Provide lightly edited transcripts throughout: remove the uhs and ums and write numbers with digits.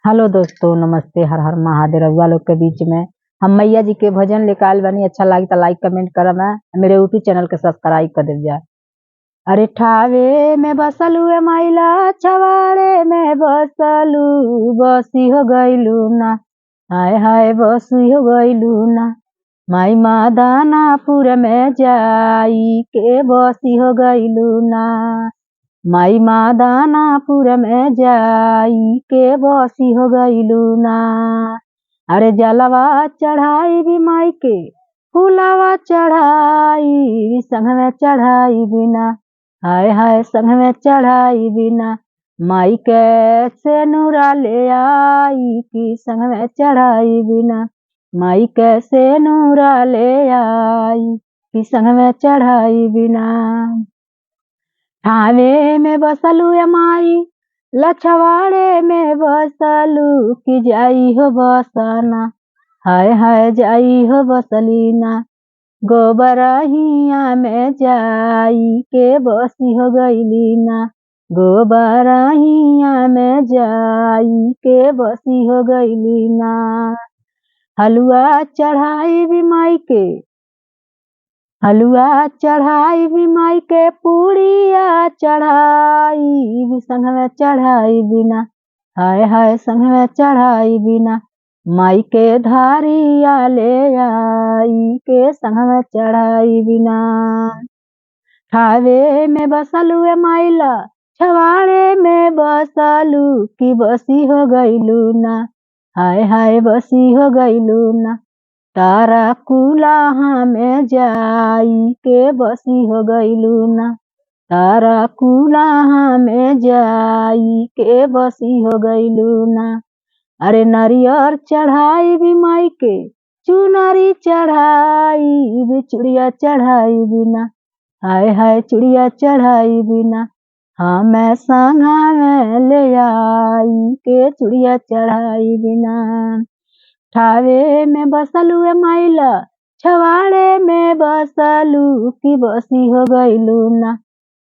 Hello दोस्तों, नमस्ते। हर हर महादेव। रउआ लोग के बीच में हम मैया जी के भजन लेकर आयल बनी। अच्छा लगी तो लाइक कमेंट करम है। मेरे यूट्यूब चैनल के सब्सक्राइब कर दे जाए। अरे ठावे में बसलू ए माइला, छवाड़े में बसलू, बसी हो गईलू ना। हाय हाय बसी हो गईलू ना। माई मादानापुर में जाई के बसी हो गईलू ना। माई मादानापुर में जाई के बसी हो गईलू ना। अरे जलवा चढ़ाई भी माई के, फूलावा चढ़ाई संग में चढ़ाई बिना। हाय हाय संग में चढ़ाई बिना। माई कैसे नूरा ले आई कि संग में चढ़ाई बिना। माई कैसे नूरा ले आई कि संग में चढ़ाई बिना। ठावे में बसलू ए माई, लछवाड़े में बसलू कि जाई हो बसना। हाय हाय जाई हो बसलीना। गोबरहिया में जाई के बसी हो गईलीना। गोबरहिया में जाई के बसी हो गईलीना। हलुआ चढ़ाई भी माई के, हलुआ चढ़ाई भी माई के, पूड़िया चढ़ाई भी संग में चढ़ाई बिना। हाय हाय संग में चढ़ाई बिना। माई के धारिया ले आई के संग में चढ़ाई बिना। ठावे में बसलू ए माइला, छवाड़े में बसलू कि बसी हो गईलू ना। हाय हाय बसी हो गईलू ना। तारा कुलाहा में जाई के बसी हो गईलू ना। तारा कुलाहा में जाई के बसी हो गईलू ना। अरे नरियर चढ़ाई भी माई के, चुनरी चढ़ाई भी, चुड़िया चढ़ाई बिना। हाय हाय चुड़िया चढ़ाई बिना। हाँ मैं संगा में ले आई के चुड़िया चढ़ाई बिना। ठावे में बसलू ए माइला, छवाड़े में बसलू कि बसी हो गईलू ना।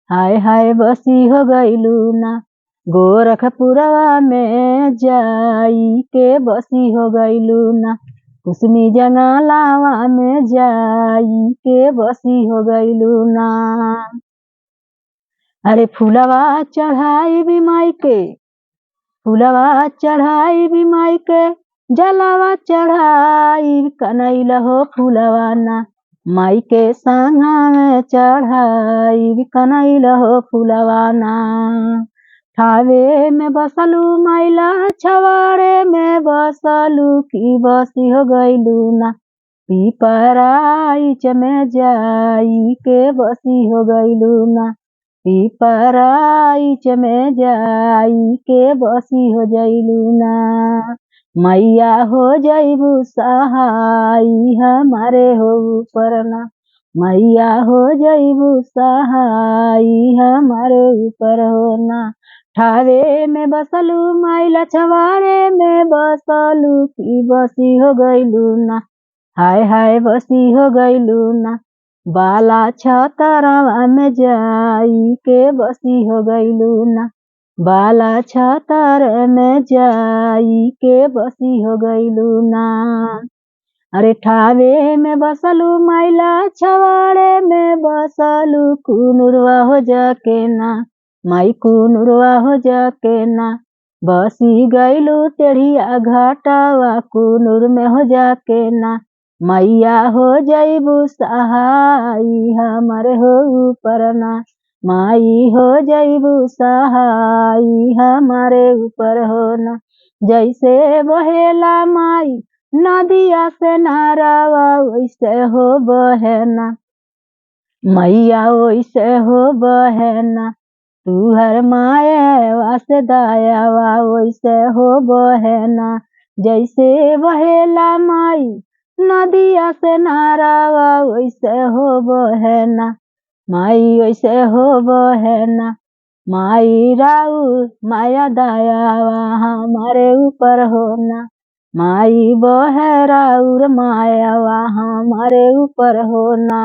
हाय हाय बसी हो गईलू ना। गोरखपुरवा में जाई के बसी हो गईलू ना। कुसमी जंगलावा में जाई के बसी हो गईलू ना। अरे फूलवा चढ़ाई भी माई के, फूलवा चढ़ाई भी माई के, जलवा चढ़ाई कनैल हो फूलवा ना। माई के संगा में चढ़ाई कनैल हो फूलवा ना। ठावे में बसलू माइला, छवाड़े में बसलू कि बसी हो गईलू ना। पीपराइच में जाई के बसी हो गईलू ना। पीपराइच में जाई के बसी हो जईलू ना। मैया हो जईबू सहाई हमारे हो ऊपर ना। मैया हो जईबू सहाई हमारे ऊपर हो ना। ठावे में बसलू माइला, छवाड़े में बसलू कि बसी हो गईलू ना। हाय हाय बसी हो गईलू ना। बाला छतरवा में जाई के बसी हो गईलू ना। बाला छतर में जाई के बसी हो गईलू ना। अरे ठावे में बसलू माइला, छवाड़े में बसलू कुनुरवा हो जाके ना। माई कुनुरवा हो जाके ना। बसी गईलू टेढ़िया घाटावा कुनुर में हो जाके ना। मैया हो जईबू सहाई हमारे हो ऊपर ना। माई हो जईबू सहाई हमारे ऊपर हो ना। जैसे बहेला माई नदिया से नारावा, वैसे हो बहना। मैया वैसे हो बहना। तू हर माए वासे दायावा, वैसे हो बहना। जैसे बहेला माई नदिया से नारावा, वैसे हो बहना। माई वैसे हो बहना। माई राउ माया दयावा हमारे ऊपर होना। माई बहराउर मायावा हमारे ऊपर होना।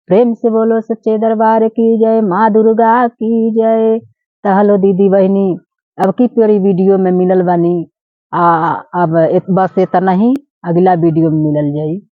प्रेम से बोलो सच्चे दरबार की जय, माँ दुर्गा की जय। तो हेलो दीदी बहनी, अब की प्यारी वीडियो में मिलल बानी। अब बस इतना ही, अगला वीडियो में मिलल जाई।